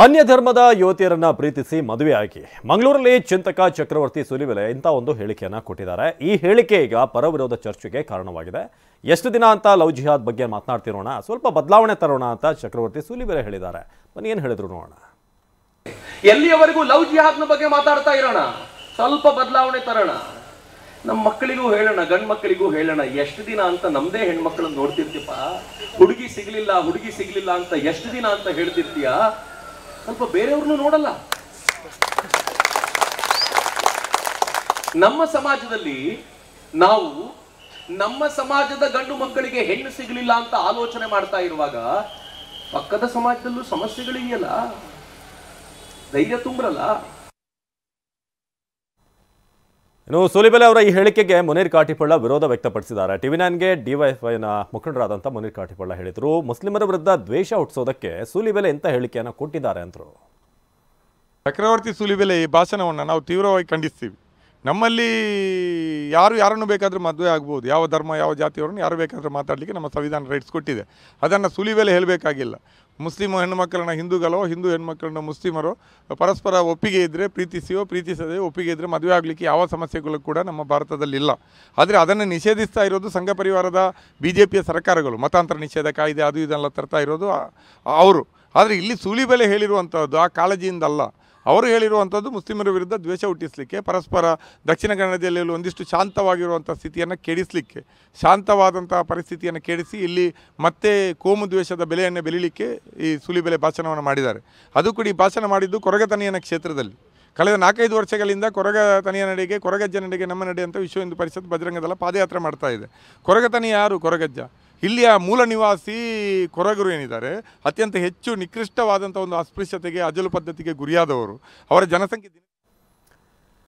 ಅನ್ಯ ಧರ್ಮದ ಯುವತಿಯರನ್ನ ಪ್ರೀತಿಸಿ ಮದುವೆಯಾಗಿ ಮಂಗಳೂರಲ್ಲಿ ಚಿಂತಕ ಚಕ್ರವರ್ತಿ ಸೂಲಿಬೆಲೆ ಇಂಥ ಒಂದು ಹೇಳಿಕೆಯನ್ನ ಕೊಟ್ಟಿದ್ದಾರೆ. ಈ ಹೇಳಿಕೆ ಈಗ ಪರವಿರೋಧ ಚರ್ಚೆಗೆ ಕಾರಣವಾಗಿದೆ. ಎಷ್ಟು ದಿನ ಅಂತ ಲವ್ ಜಿಹಾದ್ ಬಗ್ಗೆ ಮಾತನಾಡ್ತಿರೋಣ, ಸ್ವಲ್ಪ ಬದಲಾವಣೆ ತರೋಣ ಅಂತ ಚಕ್ರವರ್ತಿ ಸೂಲಿಬೆಲೆ ಹೇಳಿದ್ದಾರೆ. ಬನ್ನಿ ಏನು ಹೇಳಿದ್ರು ನೋಡೋಣ. ಎಲ್ಲಿಯವರೆಗೂ ಲವ್ ಜಿಹಾದ್ನ ಬಗ್ಗೆ ಮಾತಾಡ್ತಾ ಇರೋಣ, ಸ್ವಲ್ಪ ಬದಲಾವಣೆ ತರೋಣ. ನಮ್ಮ ಮಕ್ಕಳಿಗೂ ಹೇಳೋಣ, ಗಂಡು ಮಕ್ಕಳಿಗೂ ಹೇಳೋಣ. ಎಷ್ಟು ದಿನ ಅಂತ ನಮ್ದೇ ಹೆಣ್ಮಕ್ಳನ್ನ ನೋಡ್ತಿರ್ತೀಪ, ಹುಡುಗಿ ಸಿಗ್ಲಿಲ್ಲ ಅಂತ ಎಷ್ಟು ದಿನ ಅಂತ ಹೇಳ್ತಿರ್ತೀಯ. ಸ್ವಲ್ಪ ಬೇರೆಯವ್ರನ್ನು ನೋಡಲ್ಲ. ನಮ್ಮ ಸಮಾಜದಲ್ಲಿ ನಾವು ನಮ್ಮ ಸಮಾಜದ ಗಂಡು ಮಕ್ಕಳಿಗೆ ಹೆಣ್ಣು ಸಿಗಲಿಲ್ಲ ಅಂತ ಆಲೋಚನೆ ಮಾಡ್ತಾ ಇರುವಾಗ ಪಕ್ಕದ ಸಮಾಜದಲ್ಲೂ ಸಮಸ್ಯೆಗಳಿದೆಯಲ್ಲ, ಧೈರ್ಯ ತುಂಬ್ರಲ್ಲ. ಇನ್ನು ಸೂಲಿಬೆಲೆ ಅವರ ಈ ಹೇಳಿಕೆಗೆ ಮುನೀರ್ ಕಾಟಿಪಳ್ಳ ವಿರೋಧ ವ್ಯಕ್ತಪಡಿಸಿದ್ದಾರೆ. ಟಿವಿ9ಗೆ ಡಿವೈಎಫ್ಐನ ಮುಖಂಡರಾದಂಥ ಮುನೀರ್ ಕಾಟಿಪಳ್ಳ ಹೇಳಿದರು, ಮುಸ್ಲಿಮರ ವಿರುದ್ಧ ದ್ವೇಷ ಹುಟ್ಟಿಸೋದಕ್ಕೆ ಸೂಲಿಬೆಲೆ ಇಂಥ ಹೇಳಿಕೆಯನ್ನು ಕೊಟ್ಟಿದ್ದಾರೆ ಅಂತರು. ಚಕ್ರವರ್ತಿ ಸೂಲಿಬೆಲೆ ಈ ಭಾಷಣವನ್ನು ನಾವು ತೀವ್ರವಾಗಿ ಖಂಡಿಸ್ತೀವಿ. ನಮ್ಮಲ್ಲಿ ಯಾರನ್ನು ಬೇಕಾದರೂ ಮದುವೆ ಆಗ್ಬೋದು, ಯಾವ ಧರ್ಮ ಯಾವ ಜಾತಿಯವರನ್ನು ಯಾರು ಬೇಕಾದರೂ ಮಾತಾಡಲಿಕ್ಕೆ ನಮ್ಮ ಸಂವಿಧಾನ ರೈಟ್ಸ್ ಕೊಟ್ಟಿದೆ. ಅದನ್ನು ಸೂಲಿಬೆಲೆ ಹೇಳಬೇಕಾಗಿಲ್ಲ. ಮುಸ್ಲಿಮ್ ಹೆಣ್ಣುಮಕ್ಕಳನ್ನ ಹಿಂದೂಗಳೋ, ಹಿಂದೂ ಹೆಣ್ಮಕ್ಕಳನ್ನ ಮುಸ್ಲಿಮರೋ ಪರಸ್ಪರ ಒಪ್ಪಿಗೆ ಇದ್ದರೆ ಪ್ರೀತಿಸಿಯೋ, ಪ್ರೀತಿಸದೆ ಒಪ್ಪಿಗೆ ಇದ್ದರೆ ಮದುವೆ ಆಗಲಿಕ್ಕೆ ಯಾವ ಸಮಸ್ಯೆಗಳು ಕೂಡ ನಮ್ಮ ಭಾರತದಲ್ಲಿಲ್ಲ. ಆದರೆ ಅದನ್ನು ನಿಷೇಧಿಸ್ತಾ ಇರೋದು ಸಂಘ ಪರಿವಾರದ BJPಯ ಸರ್ಕಾರಗಳು. ಮತಾಂತರ ನಿಷೇಧ ಕಾಯ್ದೆ ಅದು ಇದೆಲ್ಲ ತರ್ತಾ ಇರೋದು ಅವರು. ಆದರೆ ಇಲ್ಲಿ ಸೂಲಿಬೆಲೆ ಹೇಳಿರುವಂಥದ್ದು ಆ ಕಾಳಜಿಯಿಂದಲ್ಲ. ಅವರು ಹೇಳಿರುವಂಥದ್ದು ಮುಸ್ಲಿಮರ ವಿರುದ್ಧ ದ್ವೇಷ ಹುಟ್ಟಿಸಲಿಕ್ಕೆ, ಪರಸ್ಪರ ದಕ್ಷಿಣ ಕನ್ನಡದಲ್ಲಿ ಒಂದಿಷ್ಟು ಶಾಂತವಾಗಿರುವಂಥ ಸ್ಥಿತಿಯನ್ನು ಕೆಡಿಸಲಿಕ್ಕೆ, ಶಾಂತವಾದಂಥ ಪರಿಸ್ಥಿತಿಯನ್ನು ಕೆಡಿಸಿ ಇಲ್ಲಿ ಮತ್ತೆ ಕೋಮು ದ್ವೇಷದ ಬೆಲೆಯನ್ನು ಬೆಳೀಲಿಕ್ಕೆ ಈ ಸೂಲಿಬೆಲೆ ಭಾಷಣವನ್ನು ಮಾಡಿದ್ದಾರೆ. ಅದು ಕೂಡ ಈ ಭಾಷಣ ಮಾಡಿದ್ದು ಕೊರಗತನಿಯನ ಕ್ಷೇತ್ರದಲ್ಲಿ. ಕಳೆದ 4-5 ವರ್ಷಗಳಿಂದ ಕೊರಗತನಿಯ ನಡೆಗೆ, ಕೊರಗಜ್ಜ ನಡೆಗೆ ನಮ್ಮ ನಡೆ ಅಂತ ವಿಶ್ವ ಹಿಂದೂ ಪರಿಷತ್ ಬಜರಂಗದಳ ಪಾದಯಾತ್ರೆ ಮಾಡ್ತಾ ಇದೆ. ಕೊರಗತನಿ ಯಾರು? ಕೊರಗಜ್ಜ. ಇಲ್ಲಿಯ ಮೂಲ ನಿವಾಸಿ ಕೊರಗರು ಏನಿದ್ದಾರೆ ಅತ್ಯಂತ ಹೆಚ್ಚು ನಿಕೃಷ್ಟವಾದಂಥ ಒಂದು ಅಸ್ಪೃಶ್ಯತೆಗೆ, ಅಜಲು ಪದ್ಧತಿಗೆ ಗುರಿಯಾದವರು. ಅವರ ಜನಸಂಖ್ಯೆ